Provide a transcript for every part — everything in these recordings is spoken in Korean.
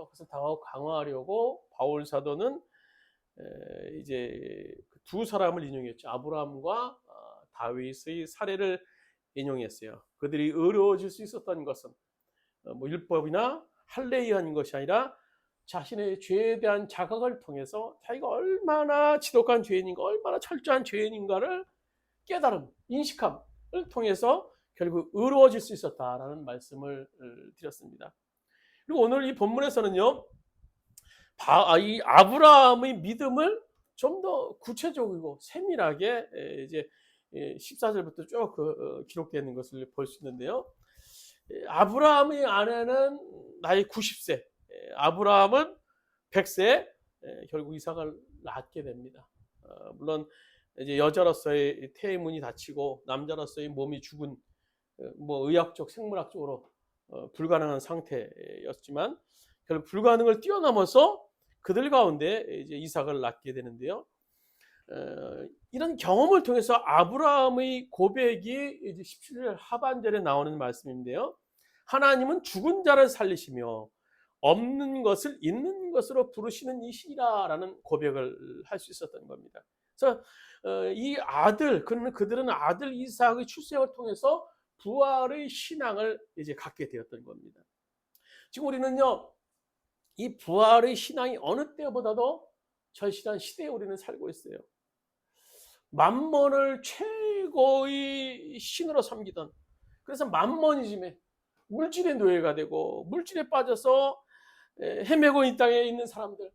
그것을 더 강화하려고 바울 사도는 이제 두 사람을 인용했죠. 아브라함과 다윗의 사례를 인용했어요. 그들이 의로워질 수 있었던 것은 뭐 율법이나 할례에 의한 것이 아니라 자신의 죄에 대한 자각을 통해서 자기가 얼마나 지독한 죄인인가, 얼마나 철저한 죄인인가를 깨달음, 인식함을 통해서 결국 의로워질 수 있었다라는 말씀을 드렸습니다. 그리고 오늘 이 본문에서는요, 이 아브라함의 믿음을 좀 더 구체적이고 세밀하게 이제 14절부터 쭉 기록되어 있는 것을 볼 수 있는데요. 아브라함의 아내는 나이 90세, 아브라함은 100세 결국 이삭을 낳게 됩니다. 물론 이제 여자로서의 태의문이 닫히고 남자로서의 몸이 죽은 뭐 의학적 생물학적으로 불가능한 상태였지만 결국 불가능을 뛰어넘어서 그들 가운데 이제 이삭을 낳게 되는데요. 이런 경험을 통해서 아브라함의 고백이 이제 17절 하반절에 나오는 말씀인데요. 하나님은 죽은 자를 살리시며 없는 것을 있는 것으로 부르시는 이시라라는 고백을 할 수 있었던 겁니다. 그래서 이 아들, 그들은 아들 이삭의 출생을 통해서 부활의 신앙을 이제 갖게 되었던 겁니다. 지금 우리는요, 이 부활의 신앙이 어느 때보다도 절실한 시대에 우리는 살고 있어요. 만몬을 최고의 신으로 섬기던, 그래서 만몬이즘에 물질의 노예가 되고 물질에 빠져서 헤매고 이 땅에 있는 사람들,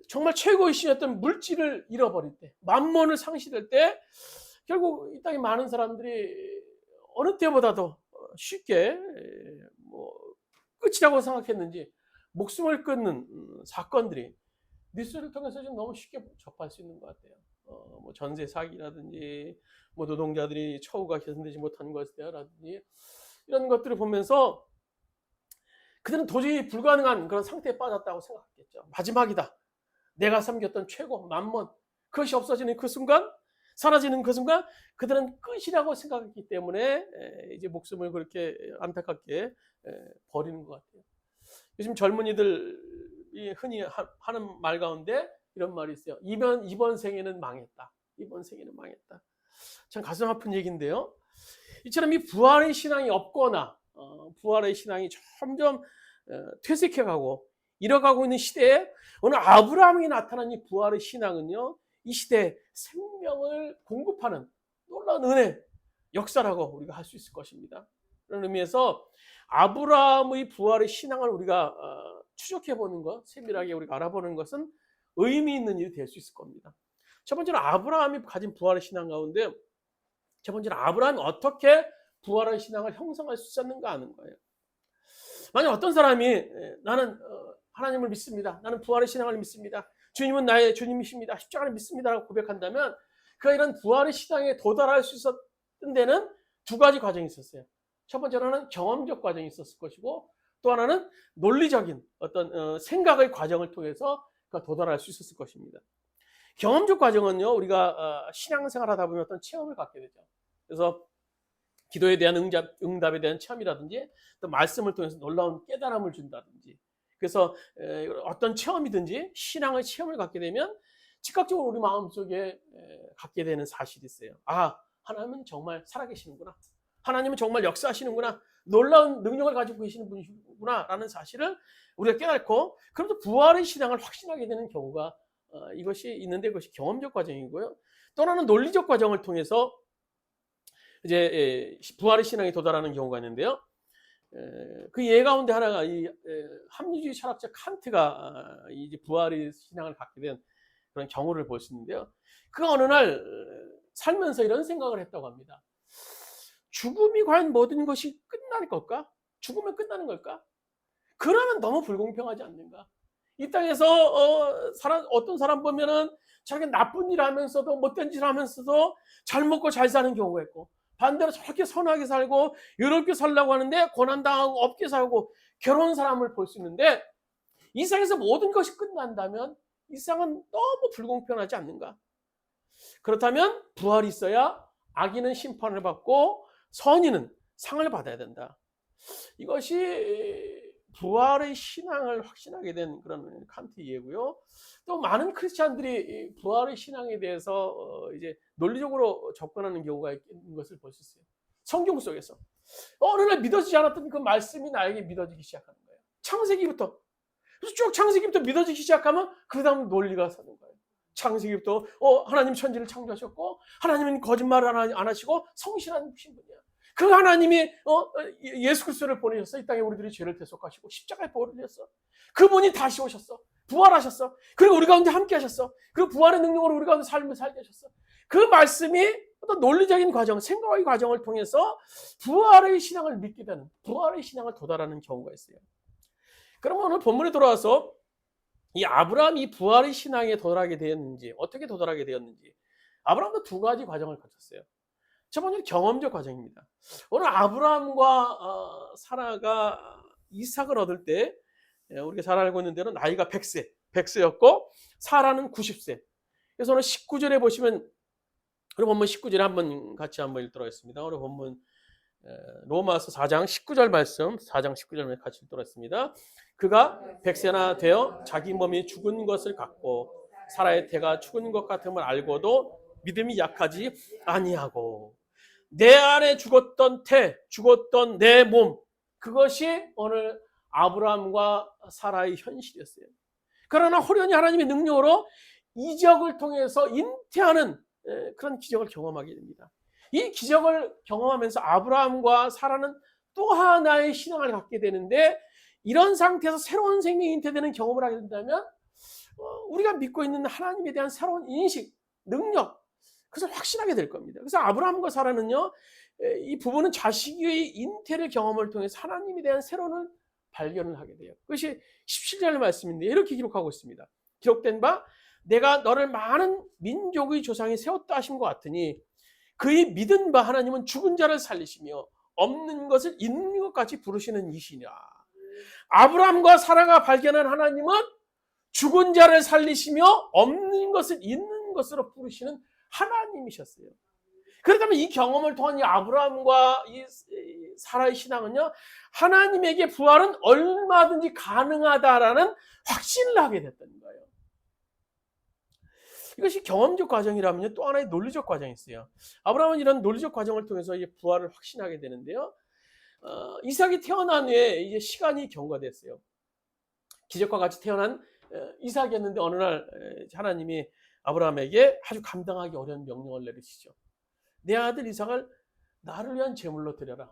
정말 최고의 신이었던 물질을 잃어버릴 때, 만몬을 상실할 때 결국 이 땅에 많은 사람들이 어느 때보다도 쉽게 뭐 끝이라고 생각했는지 목숨을 끊는 사건들이 뉴스를 통해서 지금 너무 쉽게 접할 수 있는 것 같아요. 뭐 전세 사기라든지 뭐 노동자들이 처우가 개선되지 못한 것이라든지 이런 것들을 보면서 그들은 도저히 불가능한 그런 상태에 빠졌다고 생각했겠죠. 마지막이다. 내가 섬겼던 최고 만몬, 그것이 없어지는 그 순간, 사라지는 그 순간 그들은 끝이라고 생각했기 때문에 이제 목숨을 그렇게 안타깝게 버리는 것 같아요. 요즘 젊은이들이 흔히 하는 말 가운데 이런 말이 있어요. 이번 생에는 망했다. 이번 생에는 망했다. 참 가슴 아픈 얘기인데요. 이처럼 이 부활의 신앙이 없거나 부활의 신앙이 점점 퇴색해가고 잃어가고 있는 시대에 오늘 아브라함이 나타난 이 부활의 신앙은요, 이 시대에 생명을 공급하는 놀라운 은혜, 역사라고 우리가 할 수 있을 것입니다. 그런 의미에서 아브라함의 부활의 신앙을 우리가 추적해보는 것, 세밀하게 우리가 알아보는 것은 의미 있는 일이 될 수 있을 겁니다. 첫 번째는 아브라함이 가진 부활의 신앙 가운데 첫 번째는 아브라함이 어떻게 부활의 신앙을 형성할 수 있었는가 하는 거예요. 만약 어떤 사람이 나는 하나님을 믿습니다. 나는 부활의 신앙을 믿습니다. 주님은 나의 주님이십니다. 십자가를 믿습니다라고 고백한다면 그가 이런 부활의 신앙에 도달할 수 있었던 데는 두 가지 과정이 있었어요. 첫 번째로는 경험적 과정이 있었을 것이고 또 하나는 논리적인 어떤 생각의 과정을 통해서 그가 도달할 수 있었을 것입니다. 경험적 과정은요, 우리가 신앙생활 하다 보면 어떤 체험을 갖게 되죠. 그래서 기도에 대한 응답에 대한 체험이라든지 또 말씀을 통해서 놀라운 깨달음을 준다든지, 그래서 어떤 체험이든지 신앙의 체험을 갖게 되면 즉각적으로 우리 마음속에 갖게 되는 사실이 있어요. 아, 하나님은 정말 살아계시는구나. 하나님은 정말 역사하시는구나. 놀라운 능력을 가지고 계시는 분이시구나 라는 사실을 우리가 깨닫고 그래도 부활의 신앙을 확신하게 되는 경우가 이것이 있는데, 그것이 경험적 과정이고요. 또 하나는 논리적 과정을 통해서 이제 부활의 신앙에 도달하는 경우가 있는데요. 그 예 가운데 하나가 이 합리주의 철학자 칸트가 이제 부활의 신앙을 갖게 된 그런 경우를 볼 수 있는데요. 그 어느 날 살면서 이런 생각을 했다고 합니다. 죽음이 과연 모든 것이 끝날 걸까? 죽으면 끝나는 걸까? 그러면 너무 불공평하지 않는가? 이 땅에서 어떤 사람 보면은 자기 나쁜 일 하면서도 못된 짓 하면서도 잘 먹고 잘 사는 경우가 있고, 반대로 저렇게 선하게 살고 이렇게 살려고 하는데 고난당하고 없게 살고 괴로운 사람을 볼 수 있는데, 이 세상에서 모든 것이 끝난다면 이 세상은 너무 불공평하지 않는가? 그렇다면 부활이 있어야 악인은 심판을 받고 선인은 상을 받아야 된다. 이것이 부활의 신앙을 확신하게 된 그런 칸트 이해고요. 또 많은 크리스찬들이 부활의 신앙에 대해서 이제 논리적으로 접근하는 경우가 있는 것을 볼 수 있어요. 성경 속에서 어느 날 믿어지지 않았던 그 말씀이 나에게 믿어지기 시작하는 거예요. 창세기부터. 그래서 쭉 창세기부터 믿어지기 시작하면 그 다음 논리가 서는 거예요. 창세기부터 하나님 천지를 창조하셨고 하나님은 거짓말을 안 하시고 성실한 분이야. 그 하나님이 예수 그리스도를 보내셨어. 이 땅에 우리들이 죄를 대속하시고 십자가에 보내셨어. 그분이 다시 오셨어. 부활하셨어. 그리고 우리 가운데 함께 하셨어. 그 부활의 능력으로 우리 가운데 삶을 살게 하셨어. 그 말씀이 어떤 논리적인 과정, 생각의 과정을 통해서 부활의 신앙을 믿게 되는, 부활의 신앙을 도달하는 경우가 있어요. 그럼 오늘 본문에 돌아와서 이 아브라함이 부활의 신앙에 도달하게 되었는지, 어떻게 도달하게 되었는지, 아브라함도 두 가지 과정을 거쳤어요. 첫 번째는 경험적 과정입니다. 오늘 아브라함과 사라가 이삭을 얻을 때 우리가 잘 알고 있는 대로 나이가 100세였고 사라는 90세. 그래서 오늘 19절에 보시면 우리 본문 19절에 한번 같이 한번 읽도록 하겠습니다. 우리 본문 로마서 4장 19절 말씀, 4장 19절 같이 읽도록 하겠습니다. 그가 100세나 되어 자기 몸이 죽은 것을 갖고 사라의 태가 죽은 것 같음을 알고도 믿음이 약하지 아니하고 내 안에 죽었던 태, 죽었던 내 몸, 그것이 오늘 아브라함과 사라의 현실이었어요. 그러나 호련히 하나님의 능력으로 이적을 통해서 잉태하는 그런 기적을 경험하게 됩니다. 이 기적을 경험하면서 아브라함과 사라는 또 하나의 신앙을 갖게 되는데, 이런 상태에서 새로운 생명이 잉태되는 경험을 하게 된다면 우리가 믿고 있는 하나님에 대한 새로운 인식, 능력, 그것을 확신하게 될 겁니다. 그래서 아브라함과 사라는요, 이 부부는 자식의 잉태를 경험을 통해서 하나님에 대한 새로운 발견을 하게 돼요. 그것이 17절 말씀인데 이렇게 기록하고 있습니다. 기록된 바 내가 너를 많은 민족의 조상이 세웠다 하신 것 같으니 그의 믿은 바 하나님은 죽은 자를 살리시며 없는 것을 있는 것 같이 부르시는 이시냐. 아브라함과 사라가 발견한 하나님은 죽은 자를 살리시며 없는 것을 있는 것으로 부르시는 하나님이셨어요. 그렇다면 이 경험을 통한 이 아브라함과 이 사라의 신앙은요, 하나님에게 부활은 얼마든지 가능하다라는 확신을 하게 됐다는 거예요. 이것이 경험적 과정이라면요, 또 하나의 논리적 과정이 있어요. 아브라함은 이런 논리적 과정을 통해서 이제 부활을 확신하게 되는데요. 이삭이 태어난 후에 이제 시간이 경과됐어요. 기적과 같이 태어난 이삭이었는데 어느 날 하나님이 아브라함에게 아주 감당하기 어려운 명령을 내리시죠. 내 아들 이삭을 나를 위한 제물로 드려라.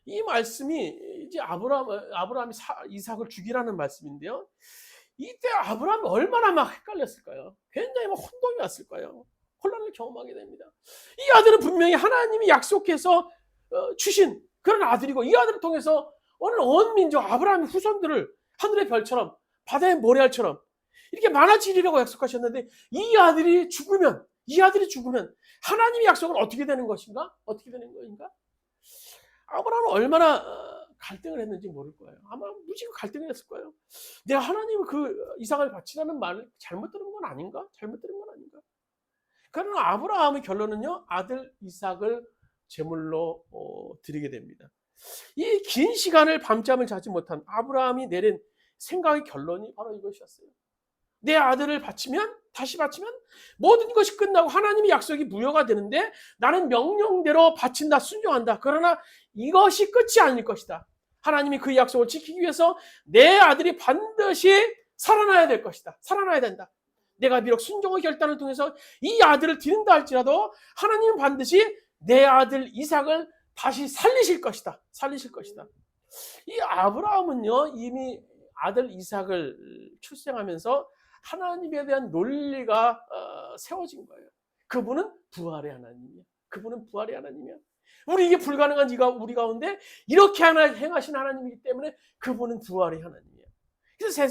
이 말씀이 이제 아브라함이 이삭을 죽이라는 말씀인데요. 이때 아브라함이 얼마나 막 헷갈렸을까요? 굉장히 막 혼동이 왔을까요? 혼란을 경험하게 됩니다. 이 아들은 분명히 하나님이 약속해서 주신 그런 아들이고, 이 아들을 통해서 오늘 온 민족 아브라함의 후손들을 하늘의 별처럼 바다의 모래알처럼 이렇게 많아지리라고 약속하셨는데, 이 아들이 죽으면 하나님의 약속은 어떻게 되는 것인가? 어떻게 되는 것인가? 아브라함은 얼마나 갈등을 했는지 모를 거예요. 아마 무지가 갈등을 했을 거예요. 내가 하나님을 그 이삭을 바치라는 말을 잘못 들은 건 아닌가? 그러나 아브라함의 결론은요, 아들 이삭을 제물로 드리게 됩니다. 이 긴 시간을 밤잠을 자지 못한 아브라함이 내린 생각의 결론이 바로 이것이었어요. 내 아들을 다시 바치면 모든 것이 끝나고 하나님의 약속이 무효가 되는데 나는 명령대로 바친다, 순종한다. 그러나 이것이 끝이 아닐 것이다. 하나님이 그 약속을 지키기 위해서 내 아들이 반드시 살아나야 될 것이다. 살아나야 된다. 내가 비록 순종의 결단을 통해서 이 아들을 드린다 할지라도 하나님은 반드시 내 아들 이삭을 다시 살리실 것이다. 이 아브라함은요, 이미 아들 이삭을 출생하면서 하나님에 대한 논리가 세워진 거예요. 그분은 부활의 하나님이야. 우리에게 불가능한 우리 가운데 이렇게 행하신 하나님이기 때문에 그분은 부활의 하나님이에요. 그래서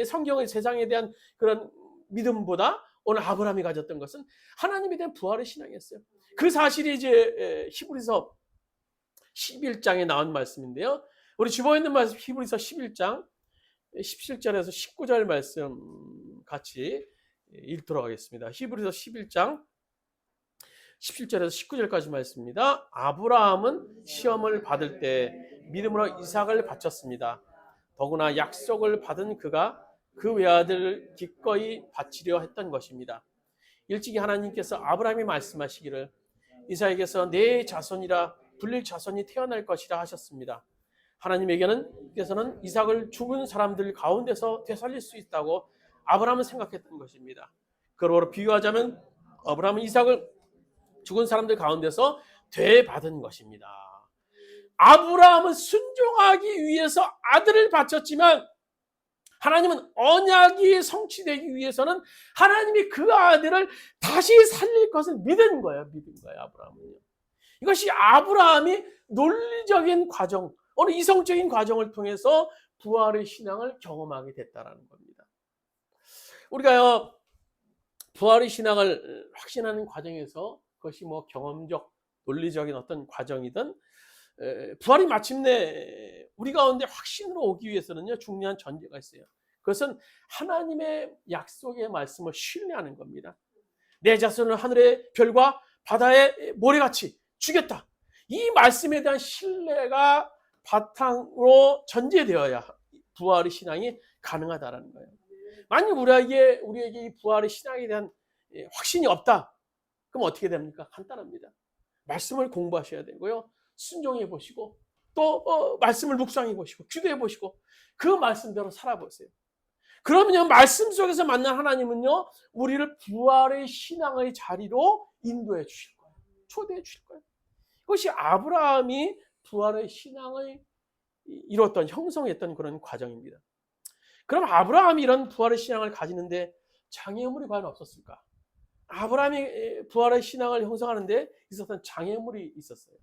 성경의 세상에 대한 그런 믿음보다 오늘 아브라함이 가졌던 것은 하나님에 대한 부활의 신앙이었어요. 그 사실이 이제 히브리서 11장에 나온 말씀인데요. 우리 주보에 있는 말씀 히브리서 11장 17절에서 19절 말씀 같이 읽도록 하겠습니다. 히브리서 11장 17절에서 19절까지 말씀입니다. 아브라함은 시험을 받을 때 믿음으로 이삭을 바쳤습니다. 더구나 약속을 받은 그가 그 외아들을 기꺼이 바치려 했던 것입니다. 일찍이 하나님께서 아브라함이 말씀하시기를 이삭에게서 내 자손이라 불릴 자손이 태어날 것이라 하셨습니다. 하나님에게는 이삭을 죽은 사람들 가운데서 되살릴 수 있다고 아브라함은 생각했던 것입니다. 그러므로 비유하자면 아브라함은 이삭을 죽은 사람들 가운데서 되받은 것입니다. 아브라함은 순종하기 위해서 아들을 바쳤지만 하나님은 언약이 성취되기 위해서는 하나님이 그 아들을 다시 살릴 것을 믿은 거예요. 아브라함은요. 이것이 아브라함이 논리적인 과정, 어느 이성적인 과정을 통해서 부활의 신앙을 경험하게 됐다는 겁니다. 우리가요, 부활의 신앙을 확신하는 과정에서 그것이 경험적, 논리적인 어떤 과정이든 부활이 마침내 우리 가운데 확신으로 오기 위해서는요, 중요한 전제가 있어요. 그것은 하나님의 약속의 말씀을 신뢰하는 겁니다. 내 자손을 하늘의 별과 바다의 모래같이 주겠다. 이 말씀에 대한 신뢰가 바탕으로 전제되어야 부활의 신앙이 가능하다는 거예요. 만약 우리에게 이 부활의 신앙에 대한 확신이 없다. 그럼 어떻게 됩니까? 간단합니다. 말씀을 공부하셔야 되고요. 순종해 보시고 또 말씀을 묵상해 보시고 기도해 보시고 그 말씀대로 살아보세요. 그러면요, 말씀 속에서 만난 하나님은요, 우리를 부활의 신앙의 자리로 인도해 주실 거예요. 초대해 주실 거예요. 그것이 아브라함이 부활의 신앙을 이뤘던, 형성했던 그런 과정입니다. 그럼 아브라함이 이런 부활의 신앙을 가지는데 장애물이 과연 없었을까? 아브라함이 부활의 신앙을 형성하는데 있었던 장애물이 있었어요.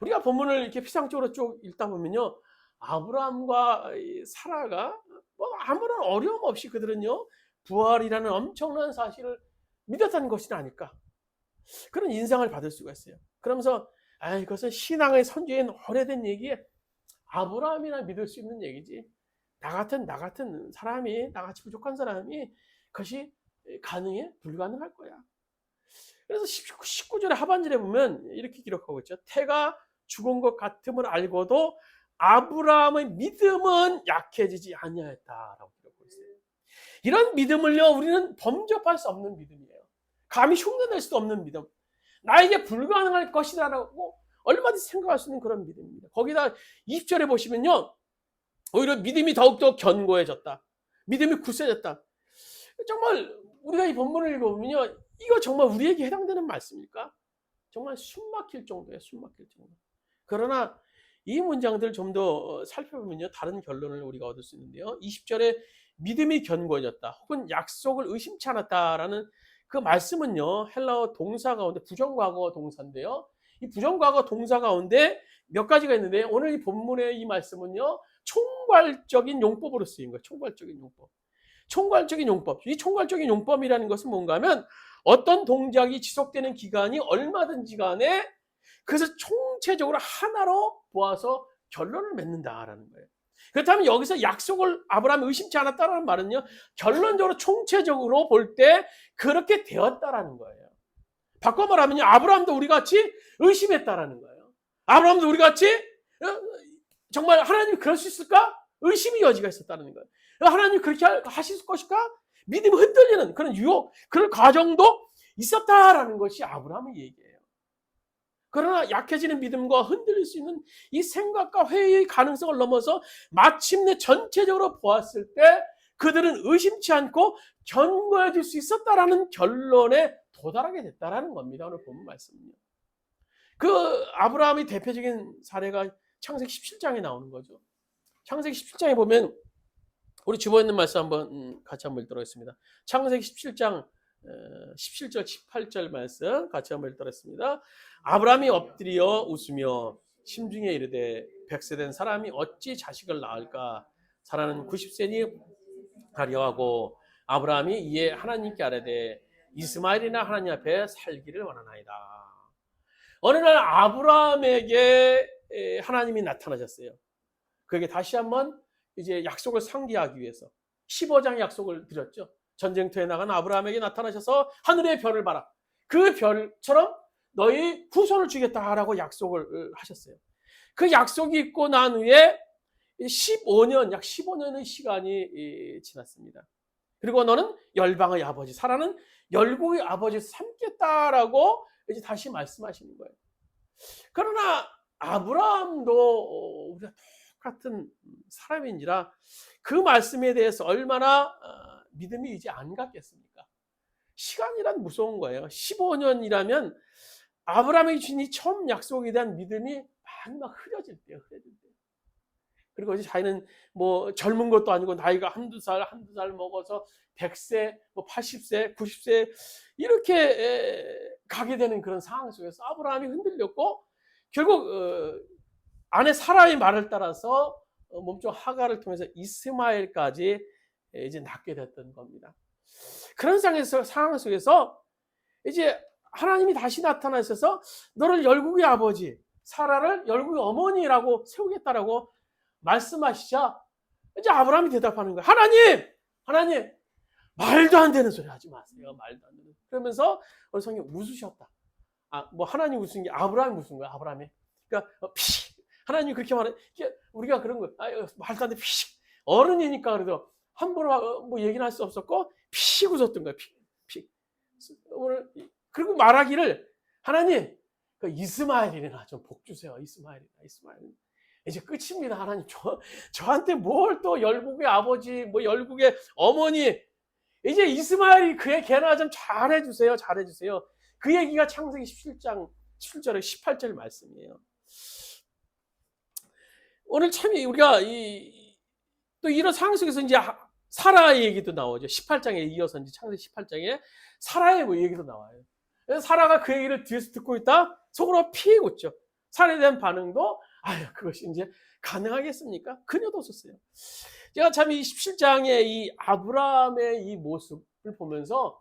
우리가 본문을 이렇게 피상적으로 쭉 읽다 보면요, 아브라함과 사라가 아무런 어려움 없이 그들은요, 부활이라는 엄청난 사실을 믿었다는 것이 아닐까, 그런 인상을 받을 수가 있어요. 그러면서 이것은 신앙의 선조에 오래된 얘기에 아브라함이나 믿을 수 있는 얘기지, 나 같은 사람이, 나같이 부족한 사람이 그것이 가능해? 불가능할 거야. 그래서 19절의 하반절에 보면 이렇게 기록하고 있죠. 태가 죽은 것 같음을 알고도 아브라함의 믿음은 약해지지 아니하였다라고 기록하고 있어요. 이런 믿음을요, 우리는 범접할 수 없는 믿음이에요. 감히 흉내낼 수도 없는 믿음. 나에게 불가능할 것이라고 얼마든지 생각할 수 있는 그런 믿음입니다. 거기다 20절에 보시면요, 오히려 믿음이 더욱더 견고해졌다. 믿음이 굳세졌다. 정말 우리가 이 본문을 읽어보면요, 이거 정말 우리에게 해당되는 말씀일까? 정말 숨막힐 정도예요. 숨막힐 정도. 그러나 이 문장들 좀 더 살펴보면요, 다른 결론을 우리가 얻을 수 있는데요. 20절에 믿음이 견고해졌다, 혹은 약속을 의심치 않았다라는 그 말씀은요, 헬라어 동사 가운데 부정과거 동사인데요. 이 부정과거 동사 가운데 몇 가지가 있는데, 오늘 이 본문의 이 말씀은요, 총괄적인 용법으로 쓰인 거예요. 총괄적인 용법. 총괄적인 용법. 이 총괄적인 용법이라는 것은 뭔가 하면 어떤 동작이 지속되는 기간이 얼마든지 간에 그래서 총체적으로 하나로 보아서 결론을 맺는다라는 거예요. 그렇다면 여기서 약속을 아브라함이 의심치 않았다라는 말은요, 결론적으로 총체적으로 볼 때 그렇게 되었다라는 거예요. 바꿔 말하면요, 아브라함도 우리 같이 의심했다라는 거예요. 아브라함도 우리 같이 정말 하나님이 그럴 수 있을까? 의심의 여지가 있었다는 거예요. 하나님이 그렇게 하실 것일까? 믿음이 흔들리는 그런 유혹, 그런 과정도 있었다라는 것이 아브라함의 얘기예요. 그러나 약해지는 믿음과 흔들릴 수 있는 이 생각과 회의의 가능성을 넘어서 마침내 전체적으로 보았을 때 그들은 의심치 않고 견고해질 수 있었다라는 결론에 도달하게 됐다라는 겁니다. 오늘 본문 말씀은요. 그 아브라함의 대표적인 사례가 창세기 17장에 나오는 거죠. 창세기 17장에 보면 우리 주보에 있는 말씀 같이 한번 읽도록 하겠습니다. 창세기 17장 17절 18절 말씀 같이 한번 읽도록 하겠습니다. 아브라함이 엎드려 웃으며 심중에 이르되 100세 된 사람이 어찌 자식을 낳을까? 사라는 90세니 하려 하고 아브라함이 이에 하나님께 아뢰되 이스마엘이나 하나님 앞에 살기를 원하나이다. 어느 날 아브라함에게 하나님이 나타나셨어요. 그에게 다시 한번 이제 약속을 상기하기 위해서 15장의 약속을 드렸죠. 전쟁터에 나간 아브라함에게 나타나셔서 하늘의 별을 봐라, 그 별처럼 너희 후손을 주겠다라고 약속을 하셨어요. 그 약속이 있고 난 후에 15년, 약 15년의 시간이 지났습니다. 그리고 너는 열방의 아버지, 사라는 열국의 아버지를 삼겠다라고 이제 다시 말씀하시는 거예요. 그러나 아브라함도 우리가 똑같은 사람인지라 그 말씀에 대해서 얼마나 믿음이 이제 안 갔겠습니까? 시간이란 무서운 거예요. 15년이라면 아브라함에게 주신 이 처음 약속에 대한 믿음이 많이 막 흐려질 때요. 그리고 이제 자기는 뭐 젊은 것도 아니고 나이가 한두 살 먹어서 100세, 뭐 80세, 90세 이렇게 가게 되는 그런 상황 속에서 아브라함이 흔들렸고 결국 아내 사라의 말을 따라서 몸종 하가를 통해서 이스마엘까지 이제 낳게 됐던 겁니다. 그런 상황 속에서 이제 하나님이 다시 나타나셔서 너를 열국의 아버지, 사라를 열국의 어머니라고 세우겠다라고 말씀하시자 이제 아브라함이 대답하는 거예요. 하나님, 말도 안 되는 소리 하지 마세요. 말도 안 되는. 그러면서 우리 성경 웃으셨다. 뭐 하나님 웃은 게 아브라함이 웃은 거야. 아브라함이. 그러니까 하나님 그렇게 말해. 우리가 그런 거 말도 안 돼. 어른이니까 그래도 함부로 뭐 얘기는 할 수 없었고 웃었던 거야. 오늘 그리고 말하기를 하나님 그 이스마엘이나 좀 복 주세요. 이스마엘. 이제 끝입니다. 하나님 저한테 뭘 또 열국의 아버지 뭐 열국의 어머니 이제 이스마엘이 그의 개나 좀 잘해주세요. 그 얘기가 창세기 17장 7절에 18절 말씀이에요. 오늘 참 우리가 또 이런 상황 속에서 이제 사라의 얘기도 나오죠. 18장에 이어서 이제 창세기 18장에 사라의 뭐 얘기도 나와요. 그래서 사라가 그 얘기를 뒤에서 듣고 있다 속으로 피 웃죠. 사라에 대한 반응도 그것이 이제 가능하겠습니까? 그녀도 없었어요. 제가 참 이 17장의 이 아브라함의 이 모습을 보면서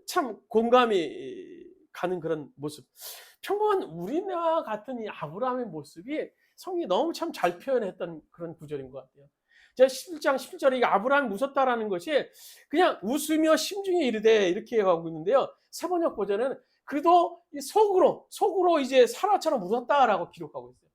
참 공감이 가는 그런 모습. 평범한 우리나라 같은 이 아브라함의 모습이 성경이 너무 참 잘 표현했던 그런 구절인 것 같아요. 제가 17장 17절에 아브라함이 웃었다라는 것이 그냥 웃으며 심중에 이르되 이렇게 하고 있는데요. 세번역 버전은 그래도 속으로 이제 사라처럼 웃었다라고 기록하고 있어요.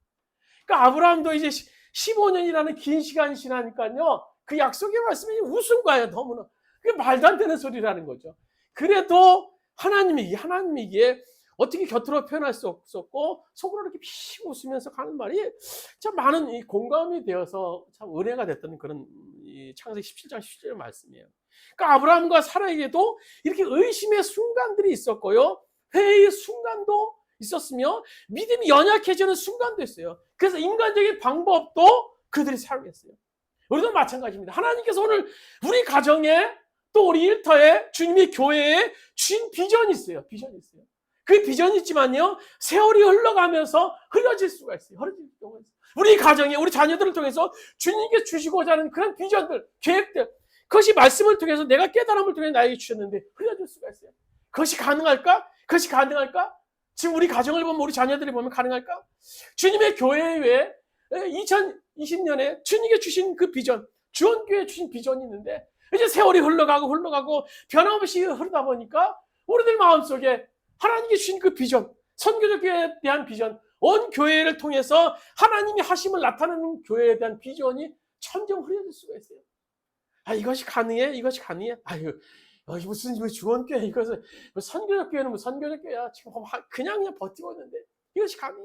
그러니까 아브라함도 이제 15년이라는 긴 시간이 지나니까요. 그 약속의 말씀이 웃은 거예요. 너무나. 그게 말도 안 되는 소리라는 거죠. 그래도 하나님이기에 어떻게 곁으로 표현할 수 없었고 속으로 이렇게 피 웃으면서 가는 말이 참 많은 이 공감이 되어서 참 은혜가 됐던 그런 이 창세기 17장 17절 말씀이에요. 그러니까 아브라함과 사라에게도 이렇게 의심의 순간들이 있었고요. 회의의 순간도 있었으며 믿음이 연약해지는 순간도 있어요. 그래서 인간적인 방법도 그들이 사용했어요. 우리도 마찬가지입니다. 하나님께서 오늘 우리 가정에 또 우리 일터에 주님의 교회에 주신 비전이 있어요. 그 비전이 있지만요. 세월이 흘러가면서 흐려질 수가 있어요. 우리 가정에 우리 자녀들을 통해서 주님께 주시고자 하는 그런 비전들, 계획들 그것이 말씀을 통해서 내가 깨달음을 통해 나에게 주셨는데 흐려질 수가 있어요. 그것이 가능할까? 지금 우리 가정을 보면 우리 자녀들이 보면 가능할까? 주님의 교회 외에 2020년에 주님께 주신 그 비전, 주원교회에 주신 비전이 있는데 이제 세월이 흘러가고 변함없이 흐르다 보니까 우리들 마음속에 하나님께 주신 그 비전, 선교적 교회에 대한 비전, 온 교회를 통해서 하나님이 하심을 나타내는 교회에 대한 비전이 점점 흐려질 수가 있어요. 이것이 가능해? 무슨 주원교회 이것은 선교적 교회는 뭐 선교적 교회야. 지금 그냥 버티고 있는데 이것이 가능해?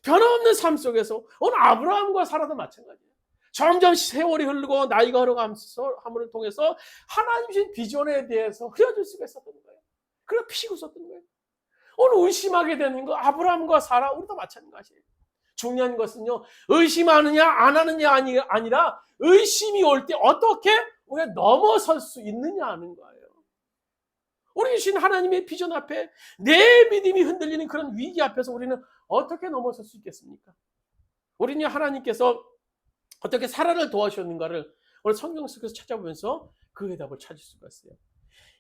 변함없는 삶 속에서 오늘 아브라함과 사라도 마찬가지예요. 점점 세월이 흐르고 나이가 흘러감을 통해서 하나님 주신 비전에 대해서 흐려질 수가 있었던 거예요. 그래서 피고 있었던 거예요. 오늘 의심하게 되는 거 아브라함과 사라 우리도 마찬가지예요. 중요한 것은요. 의심하느냐 안 하느냐 아니라 의심이 올 때 어떻게 우리가 넘어설 수 있느냐 하는 거예요. 우리 주신 하나님의 비전 앞에 내 믿음이 흔들리는 그런 위기 앞에서 우리는 어떻게 넘어설 수 있겠습니까? 우리는 하나님께서 어떻게 사라를 도와주셨는가를 오늘 성경 속에서 찾아보면서 그 대답을 찾을 수가 있어요.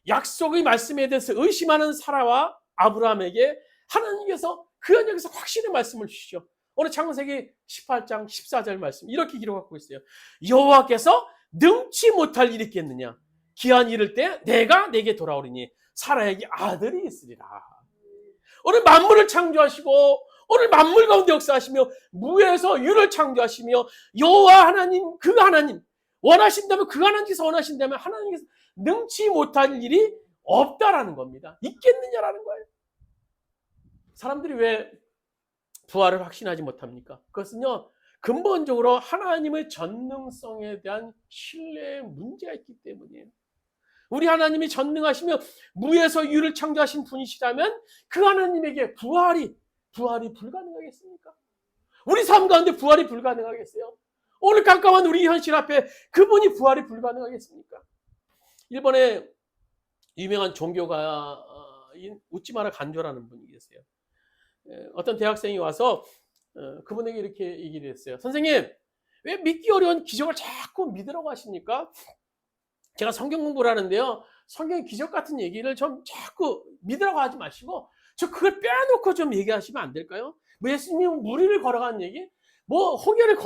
약속의 말씀에 대해서 의심하는 사라와 아브라함에게 하나님께서 그 현장에서 확신의 말씀을 주시죠. 오늘 창세기 18장 14절 말씀 이렇게 기록하고 있어요. 여호와께서 능치 못할 일이 있겠느냐? 기한 이를 때 내가 내게 돌아오리니 사라에게 아들이 있으리라. 오늘 만물을 창조하시고 오늘 만물 가운데 역사하시며 무에서 유를 창조하시며 여호와 하나님, 그 하나님 원하신다면, 그 하나님께서 원하신다면 하나님께서 능치 못할 일이 없다라는 겁니다. 있겠느냐라는 거예요. 사람들이 왜 부활을 확신하지 못합니까? 그것은요, 근본적으로 하나님의 전능성에 대한 신뢰의 문제가 있기 때문이에요. 우리 하나님이 전능하시며 무에서 유를 창조하신 분이시라면 그 하나님에게 부활이 불가능하겠습니까? 우리 삶 가운데 부활이 불가능하겠어요? 오늘 깜깜한 우리 현실 앞에 그분이 부활이 불가능하겠습니까? 일본에 유명한 종교가인 우찌마라 간조라는 분이 계세요. 어떤 대학생이 와서 그분에게 이렇게 얘기를 했어요. 선생님, 왜 믿기 어려운 기적을 자꾸 믿으라고 하십니까? 제가 성경 공부를 하는데요, 성경의 기적 같은 얘기를 좀 자꾸 믿으라고 하지 마시고 저 그걸 빼놓고 좀 얘기하시면 안 될까요? 뭐 예수님이 무리를 걸어가는 얘기, 뭐 홍해를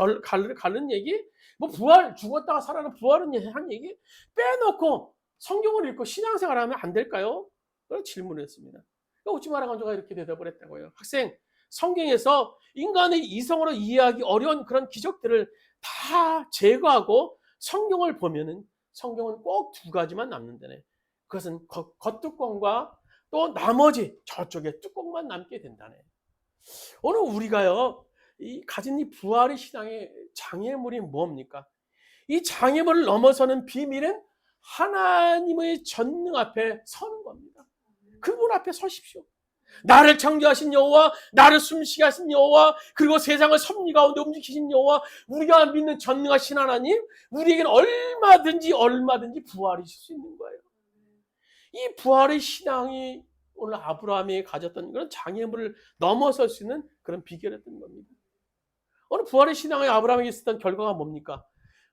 가는 얘기, 뭐 부활, 죽었다가 살아난 부활은 한 얘기 빼놓고 성경을 읽고 신앙생활 하면 안 될까요? 그런 질문을 했습니다. 우찌마라 간조가 이렇게 대답을 했다고요. 학생, 성경에서 인간의 이성으로 이해하기 어려운 그런 기적들을 다 제거하고 성경을 보면은 성경은 꼭 두 가지만 남는다네. 그것은 겉뚜껑과 또 나머지 저쪽에 뚜껑만 남게 된다네. 오늘 우리가요, 가진 이 부활의 신앙의 장애물이 뭡니까? 이 장애물을 넘어서는 비밀은 하나님의 전능 앞에 서는 겁니다. 그분 앞에 서십시오. 나를 창조하신 여호와, 나를 숨쉬게 하신 여호와, 그리고 세상을 섭리 가운데 움직이신 여호와, 우리가 믿는 전능하신 하나님, 우리에게는 얼마든지 부활이 있을 수 있는 거예요. 이 부활의 신앙이 오늘 아브라함이 가졌던 그런 장애물을 넘어설 수 있는 그런 비결이었던 겁니다. 오늘 부활의 신앙에 아브라함이 있었던 결과가 뭡니까?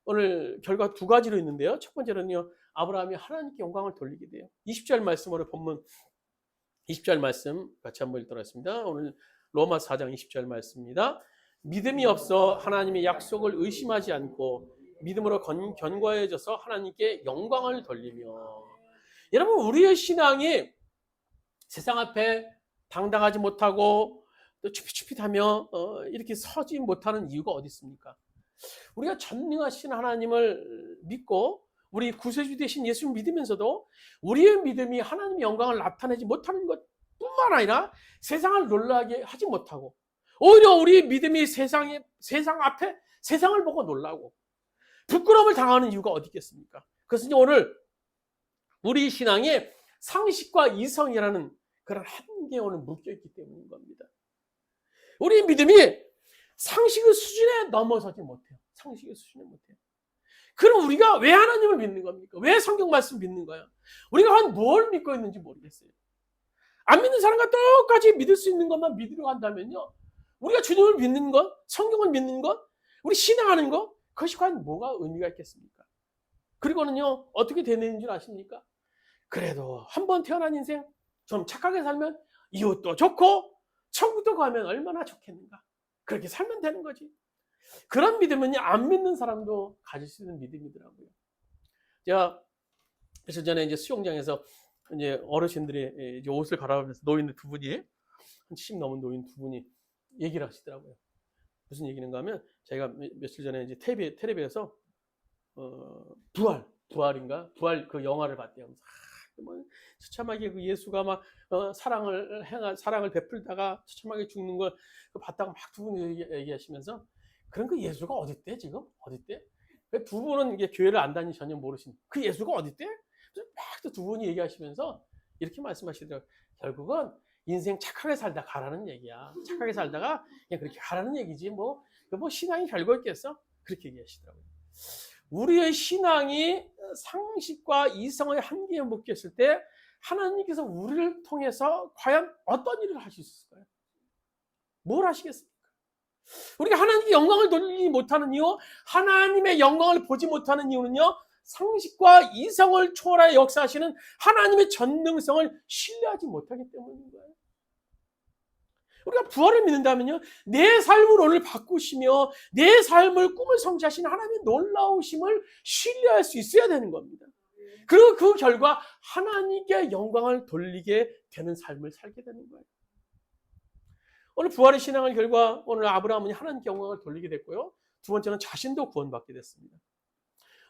오늘 결과 두 가지로 있는데요. 첫 번째로는요, 아브라함이 하나님께 영광을 돌리게 돼요. 20절 말씀으로 본문 20절 말씀 같이 한번 읽도록 하겠습니다. 오늘 로마 4장 20절 말씀입니다. 믿음이 없어 하나님의 약속을 의심하지 않고 믿음으로 견고해져서 하나님께 영광을 돌리며. 여러분, 우리의 신앙이 세상 앞에 당당하지 못하고 또 추피추피하며 이렇게 서지 못하는 이유가 어디 있습니까? 우리가 전능하신 하나님을 믿고 우리 구세주 되신 예수를 믿으면서도 우리의 믿음이 하나님의 영광을 나타내지 못하는 것뿐만 아니라 세상을 놀라게 하지 못하고 오히려 우리 믿음이 세상 앞에 세상을 보고 놀라고 부끄러움을 당하는 이유가 어디 있겠습니까? 그것은 오늘 우리 신앙에 상식과 이성이라는 그런 한계에 오늘 묶여있기 때문인 겁니다. 우리 믿음이 상식의 수준에 넘어서지 못해요. 상식의 수준에 못해요. 그럼 우리가 왜 하나님을 믿는 겁니까? 왜 성경 말씀 믿는 거야? 우리가 한 뭘 믿고 있는지 모르겠어요. 안 믿는 사람과 똑같이 믿을 수 있는 것만 믿으려고 한다면요, 우리가 주님을 믿는 것, 성경을 믿는 것, 우리 신앙하는 것, 그것이 과연 뭐가 의미가 있겠습니까? 그리고는요, 어떻게 되는 줄 아십니까? 그래도 한 번 태어난 인생 좀 착하게 살면 이웃도 좋고 천국도 가면 얼마나 좋겠는가. 그렇게 살면 되는 거지. 그런 믿음은 안 믿는 사람도 가질 수 있는 믿음이더라고요. 제가 며칠 전에 이제 수영장에서 이제 어르신들이 이제 옷을 갈아입으면서 노인 두 분이, 한 70 넘은 노인 두 분이 얘기를 하시더라고요. 무슨 얘기인가 하면, 제가 며칠 전에 이제 텔레비에서 부활 그 영화를 봤대요. 처참하게 그 예수가 막 사랑을 베풀다가 처참하게 죽는 걸 봤다고 막 두 분이 얘기하시면서, 그런 그 예수가 어딨대 지금? 어딨대? 두 분은 이게 교회를 안 다니 전혀 모르신 그 예수가 어딨대? 막 두 분이 얘기하시면서 이렇게 말씀하시더라고요. 결국은 인생 착하게 살다 가라는 얘기야. 착하게 살다가 그냥 그렇게 가라는 얘기지 뭐 신앙이 별거 있겠어? 그렇게 얘기하시더라고요. 우리의 신앙이 상식과 이성의 한계에 묶였을 때 하나님께서 우리를 통해서 과연 어떤 일을 하실 수 있을까요? 뭘 하시겠습니까? 우리가 하나님께 영광을 돌리지 못하는 이유, 하나님의 영광을 보지 못하는 이유는요, 상식과 이성을 초월하여 역사하시는 하나님의 전능성을 신뢰하지 못하기 때문인 거예요. 우리가 부활을 믿는다면요, 내 삶을 오늘 바꾸시며 내 삶을 꿈을 성취하시는 하나님의 놀라우심을 신뢰할 수 있어야 되는 겁니다. 그리고 그 결과 하나님께 영광을 돌리게 되는 삶을 살게 되는 거예요. 오늘 부활의 신앙의 결과 오늘 아브라함은 하나님께 영광을 돌리게 됐고요. 두 번째는 자신도 구원받게 됐습니다.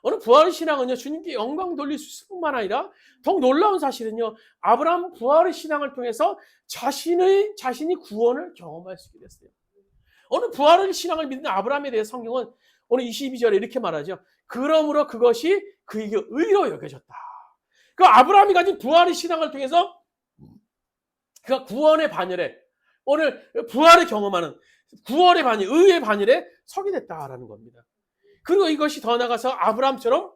오늘 부활의 신앙은요, 주님께 영광 돌릴 수 있을 뿐만 아니라 더욱 놀라운 사실은요, 아브라함 부활의 신앙을 통해서 자신이 구원을 경험할 수 있게 됐어요. 오늘 부활의 신앙을 믿는 아브라함에 대해 성경은 오늘 22절에 이렇게 말하죠. 그러므로 그것이 그에게 의로 여겨졌다. 그 아브라함이 가진 부활의 신앙을 통해서 그가 구원의 반열에, 오늘 부활을 경험하는 구원의 반열, 의의 반열에 서게 됐다라는 겁니다. 그리고 이것이 더 나아가서 아브라함처럼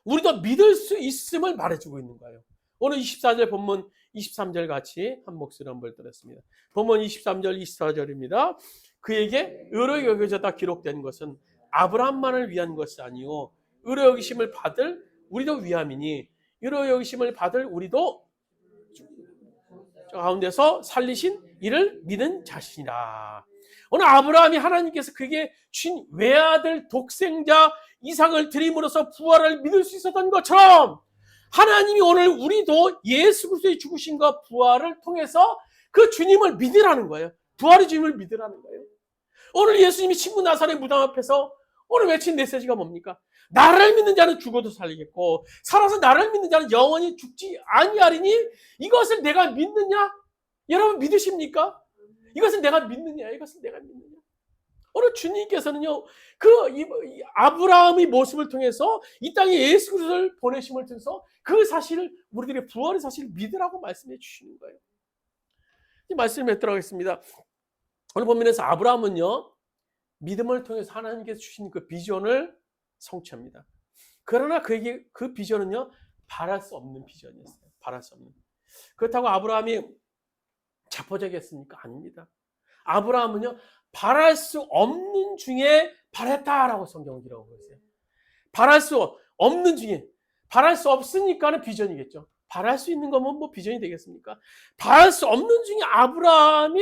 우리도 믿을 수 있음을 말해주고 있는 거예요. 오늘 24절 본문 23절 같이 한 목소리로 한번 들었습니다. 본문 23절 24절입니다. 그에게 의로 여겨졌다 기록된 것은 아브라함만을 위한 것이 아니요 의로 여기심을 받을 우리도 위함이니 의로 여기심을 받을 우리도 가운데서 살리신 이를 믿는 자신이라. 오늘 아브라함이 하나님께서 그에게 주신 외아들 독생자 이삭을 드림으로써 부활을 믿을 수 있었던 것처럼 하나님이 오늘 우리도 예수 그리스도의 죽으심과 부활을 통해서 그 주님을 믿으라는 거예요. 부활의 주님을 믿으라는 거예요. 오늘 예수님이 친구 나사렛 무덤 앞에서 오늘 외친 메시지가 뭡니까? 나를 믿는 자는 죽어도 살리겠고 살아서 나를 믿는 자는 영원히 죽지 아니하리니 이것을 내가 믿느냐? 여러분 믿으십니까? 이것을 내가 믿느냐? 이것을 내가 믿느냐? 오늘 주님께서는요, 아브라함의 모습을 통해서 이 땅에 예수 그리스도를 보내심을 통해서 그 사실을 우리들의 부활의 사실을 믿으라고 말씀해 주시는 거예요. 이 말씀을 맺도록 하겠습니다. 오늘 본문에서 아브라함은요, 믿음을 통해서 하나님께서 주신 그 비전을 성취합니다. 그러나 그에게 그 비전은요, 바랄 수 없는 비전이었어요. 바랄 수 없는. 그렇다고 아브라함이 자포자기했습니까? 아닙니다. 아브라함은요, 바랄 수 없는 중에 바랬다라고 성경은 기록하고 있어요. 바랄 수 없는 중에, 바랄 수 없으니까는 비전이겠죠. 바랄 수 있는 거면 뭐 비전이 되겠습니까? 바랄 수 없는 중에 아브라함이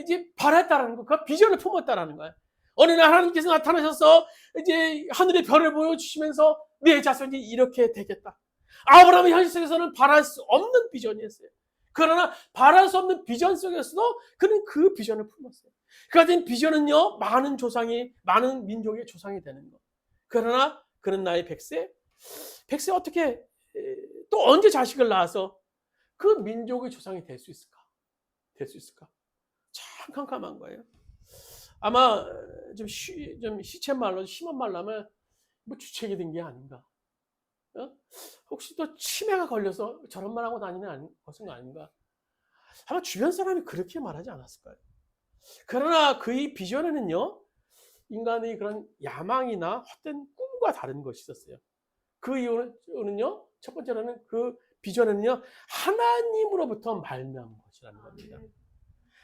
이제 바랬다라는 거, 그 비전을 품었다라는 거예요. 어느 날 하나님께서 나타나셔서 이제 하늘의 별을 보여주시면서 내 자손이 이렇게 되겠다. 아브라함의 현실 속에서는 바랄 수 없는 비전이었어요. 그러나 바랄 수 없는 비전 속에서도 그는 그 비전을 품었어요. 그 가진 비전은요, 많은 민족의 조상이 되는 것. 그러나 그는 나의 100세 어떻게 또 언제 자식을 낳아서 그 민족의 조상이 될 수 있을까? 참 캄캄한 거예요. 아마 좀 시쳇말로 심한 말로 하면 뭐 주책이 된 게 아닌가. 혹시 또 치매가 걸려서 저런 말 하고 다니는 것은 아닌가. 아마 주변 사람이 그렇게 말하지 않았을까요? 그러나 그의 비전에는요, 인간의 그런 야망이나 헛된 꿈과 다른 것이 있었어요. 그 이유는요, 첫 번째로는 그 비전에는요, 하나님으로부터 말미암은 것이라는 겁니다.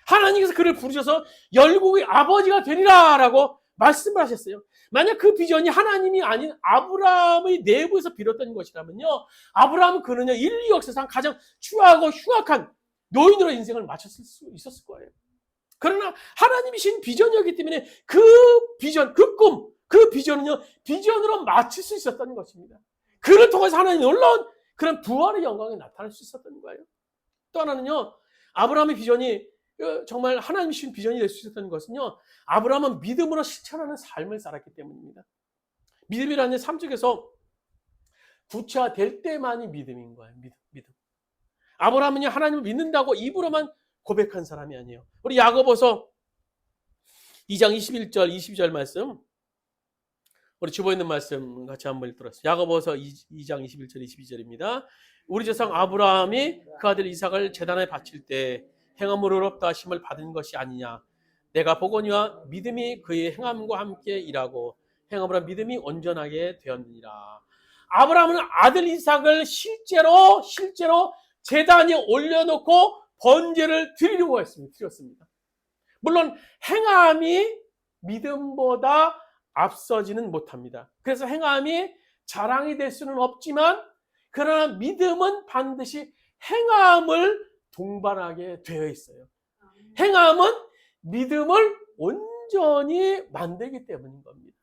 하나님께서 그를 부르셔서 열국의 아버지가 되리라라고 말씀을 하셨어요. 만약 그 비전이 하나님이 아닌 아브라함의 내부에서 빌었던 것이라면요, 아브라함은 그는요, 인류 역사상 가장 추하고 흉악한 노인으로 인생을 마쳤을 수 있었을 거예요. 그러나 하나님이 신 비전이었기 때문에 그 비전, 그 꿈, 그 비전은요, 비전으로 마칠 수 있었던 것입니다. 그를 통해서 하나님 놀라운 그런 부활의 영광이 나타날 수 있었던 거예요. 또 하나는요, 아브라함의 비전이 정말 하나님이 신 비전이 될 수 있었던 것은요, 아브라함은 믿음으로 실천하는 삶을 살았기 때문입니다. 믿음이라는 삶 속에서 구체화될 때만이 믿음인 거예요. 믿음. 아브라함은요, 하나님을 믿는다고 입으로만 고백한 사람이 아니에요. 우리 야고보서 2장 21절 22절 말씀, 우리 주보에 있는 말씀 같이 한번 읽도록 하겠습니다. 야고보서 2장 21절 22절입니다. 우리 조상 아브라함이 그 아들 이삭을 제단에 바칠 때 행함으로 의롭다 하심을 받은 것이 아니냐. 내가 보거니와 믿음이 그의 행함과 함께 일하고 행함으로 믿음이 온전하게 되었느니라. 아브라함은 아들 이삭을 실제로 제단에 올려놓고 번제를 드리려고 드렸습니다. 물론 행함이 믿음보다 앞서지는 못합니다. 그래서 행함이 자랑이 될 수는 없지만, 그러나 믿음은 반드시 행함을 동반하게 되어 있어요. 행함은 믿음을 온전히 만들기 때문인 겁니다.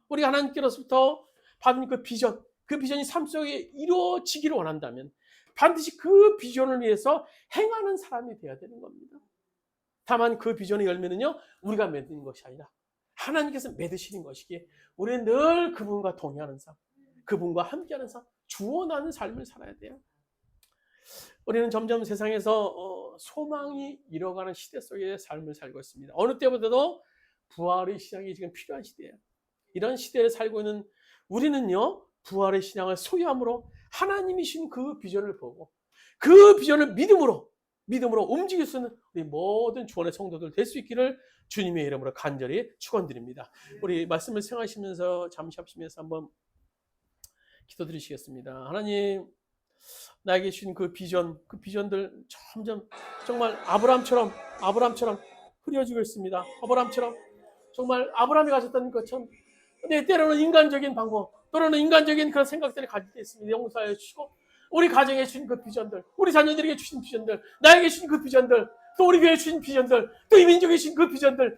우리 하나님께로부터 받은 그 비전이 삶 속에 이루어지기를 원한다면 반드시 그 비전을 위해서 행하는 사람이 되어야 되는 겁니다. 다만 그 비전의 열매는요, 우리가 맺는 것이 아니라 하나님께서 맺으시는 것이기에 우리는 늘 그분과 동행하는 삶, 그분과 함께하는 삶, 주원하는 삶을 살아야 돼요. 우리는 점점 세상에서 소망이 잃어가는 시대 속의 삶을 살고 있습니다. 어느 때보다도 부활의 신앙이 지금 필요한 시대예요. 이런 시대를 살고 있는 우리는요, 부활의 신앙을 소유함으로 하나님이신 그 비전을 보고 그 비전을 믿음으로 움직일 수 있는 우리 모든 주원의 성도들 될 수 있기를 주님의 이름으로 간절히 축원드립니다. 우리 말씀을 생각하시면서 잠시 합심해서 한번 기도드리시겠습니다. 하나님, 나에게 주신 그 비전들 점점 정말 아브라함처럼 흐려지고 있습니다. 아브라함처럼 정말 아브라함이 가졌던 것처럼, 근데 때로는 인간적인 방법, 또는 인간적인 그런 생각들을 가질 때 있습니다. 용서해 주시고 우리 가정에 주신 그 비전들, 우리 자녀들에게 주신 비전들, 나에게 주신 그 비전들, 또 우리 교회에 주신 비전들, 또 이 민족에 주신 그 비전들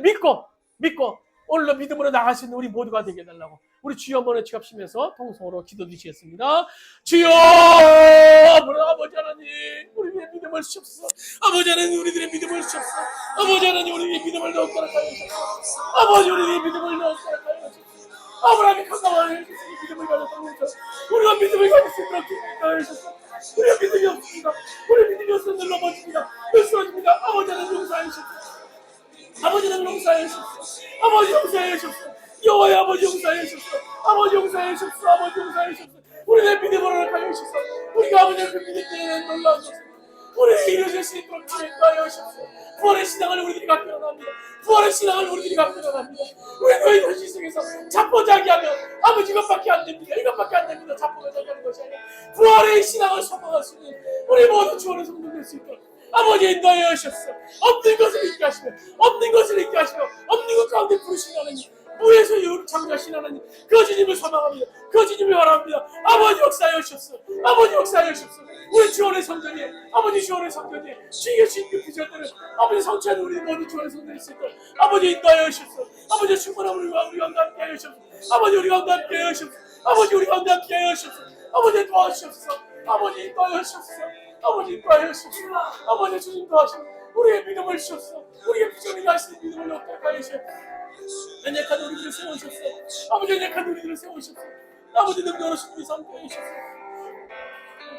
믿고 오늘로 믿음으로 나갈 수 있는 우리 모두가 되게 해달라고 우리 주여 한번 지갑시면서 통성으로 기도드리시겠습니다. 주여, 아버지 하나님, 우리의 믿음을 주옵소서. 아버지 하나님, 우리들의 믿음을 주옵소서. 아버지 하나님, 우리의 믿음을 더욱 허락하여 주옵소서. 아버지, 우리의 믿음을 더욱 허락하여 주옵소서. 아브라함이 강감하여 주시니 믿음을 가졌던 것처럼 우리가 믿음을 가질 수 있도록 기도하여 주옵소서. 우리가 믿음이 없습니다. 우리 믿음이 없으면 늘 넘어집니다. 늘 쓰러집니다. 아버지 하나님, 용서하여 주옵소서. 아버지는 용서해 주옵소서. 아버지 용서해 주옵소서. 여호와의 아버지 용서해 주옵소서. 아버지 용서해 주옵소서. 아버지 용서해 주옵소서. 우리의 믿음으로 가여 주옵소서. 우리가 아버지의 그 믿음에 놀라운 것을 우리에게 이루어질 수 있도록 주님하여 주옵소서. 부활의 신앙을 우리들이 갖게 원합니다. 부활의 신앙을 우리들이 갖게 원합니다. 우리 너희 현실 속에서 자포자기하면 아버지 이것밖에 안 됩니다. 이것밖에 안 됩니다. 자포자기하는 것이 아니라 부활의 신앙을 소망할 수 있는 우리 모든 주원의 성도 될 수 있도록 아버지 인도하여 주옵소서. 없는 것을 있게 하시며 없는 것을 있게 하시며 없는 것 가운데 부르신 하나님, 무에서 이유를 창조하신 하나님, 그 주님을 사랑합니다. 그 주님을 바랍니다. 아버지 역사하여 주옵소서. 아버지 역사하여 주옵소서. 우리 주원의 성전이, 아버지 주원의 성전이 주의 주신 그 비전들을 아버지 성취하는 우리 모든 주원의 성전이 있을 때 아버지 인도하여 주옵소서. 아버지 충만한 우리 가운데 함께 하여 주옵소서. 아버지 우리 가운데 함께 하여 주옵소서. 아버지 우리 가운데 함께 하여 주옵소서. 아버지 도와주옵소서. 아버지 인도하여 주옵소서. 아버지 인도하여 주옵소서. 아버지 주님 도와주옵소서. 우리의 믿음을 주옵소서. 우리의 비전이 가시는 믿음을 얻게 주옵소서. 연약한 우리들을 세우셨소. 아버지 연약한 우리들을 세우셨소. 아버지 능력으로신 우리 삶 되게 하셨소.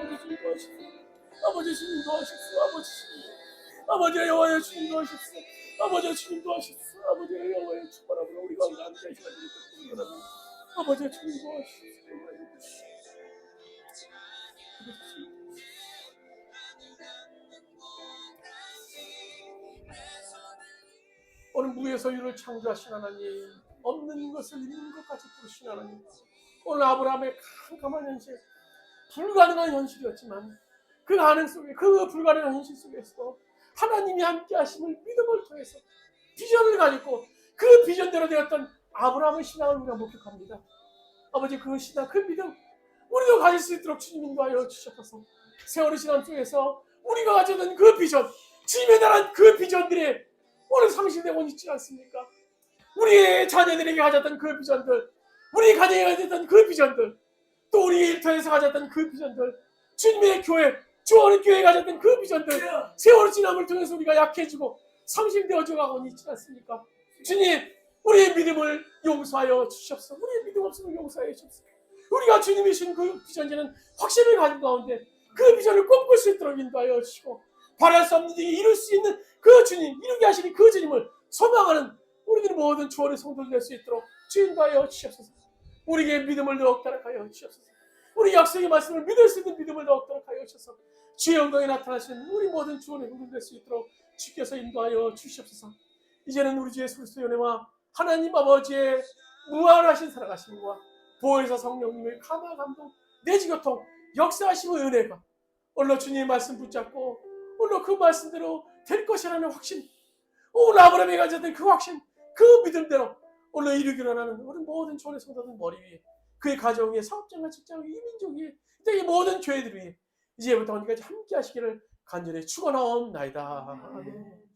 아버지 주님 도와주십시오. 아버지 주님 도와주십시오. 아버지 주님, 아버지 여호와의 주님 도와주십시오. 아버지 주님 도와주십시오. 아버지 여호와의 축복으로 우리가 함께 하시는 일을 아버지 주님 도와주십시오. 오늘 무에서 유를 창조하신 하나님, 없는 것을 있는 것 같이 부르신 하나님, 오늘 아브라함의 캄캄한 현실, 불가능한 현실이었지만 그 가능 속에, 그 불가능한 현실 속에서 하나님이 함께 하심을 믿음을 통해서 비전을 가지고 그 비전대로 되었던 아브라함의 신앙을 우리가 목격합니다. 아버지, 그 신앙, 그 믿음 우리도 가질 수 있도록 주님 인도하여 주셔서 세월의 지난 속에서 우리가 가졌던 그 비전, 주님에 대한 그 비전들이 오늘 상실되고 있지 않습니까? 우리의 자녀들에게 가졌던 그 비전들, 우리 가정에 가졌던 그 비전들, 또 우리 일터에서 가졌던 그 비전들, 주님의 교회, 주원의 교회에 가졌던 그 비전들, 세월의 지남을 통해서 우리가 약해지고 상실되어져 가고 있지 않습니까? 주님, 우리의 믿음을 용서하여 주시옵소서. 우리의 믿음 없음을 용서하여 주시옵소서. 우리가 주님이 주신 그 비전에는 확신을 가진 가운데 그 비전을 꿈꿀 수 있도록 인도하여 주시고, 바랄 수 없는 일이 이룰 수 있는 그 주님, 이루게 하시는 그 주님을 소망하는 우리들 모든 주원의 성도들 될 수 있도록 인도하여 주시옵소서. 우리에게 믿음을 더욱 허락하여 주시옵소서. 우리 약속의 말씀을 믿을 수 있는 믿음을 더욱 허락하여 주셔서 주의 영광에 나타나시는 우리 모든 주원의 성도들 될 수 있도록 주께서 인도하여 주시옵소서. 이제는 우리 주 예수 그리스도의 은혜와 하나님 아버지의 무한하신 사랑하심과 보혜사 성령님의 감화 감동 내지 교통 역사하심의 은혜가 오늘 주님의 말씀 붙잡고 오늘 그 말씀대로 될 것이라는 확신, 오늘 아브라함이 가졌던 그 확신, 그 믿음대로 오늘 이루기로 하는 우리 모든 주원의 성도들 머리 위에, 그의 가정 위에, 사업장과 직장 위에, 이민족 위에, 이 모든 교회들 위에 이제부터 언제까지 함께 하시기를 간절히 축원하옵나이다. 아멘.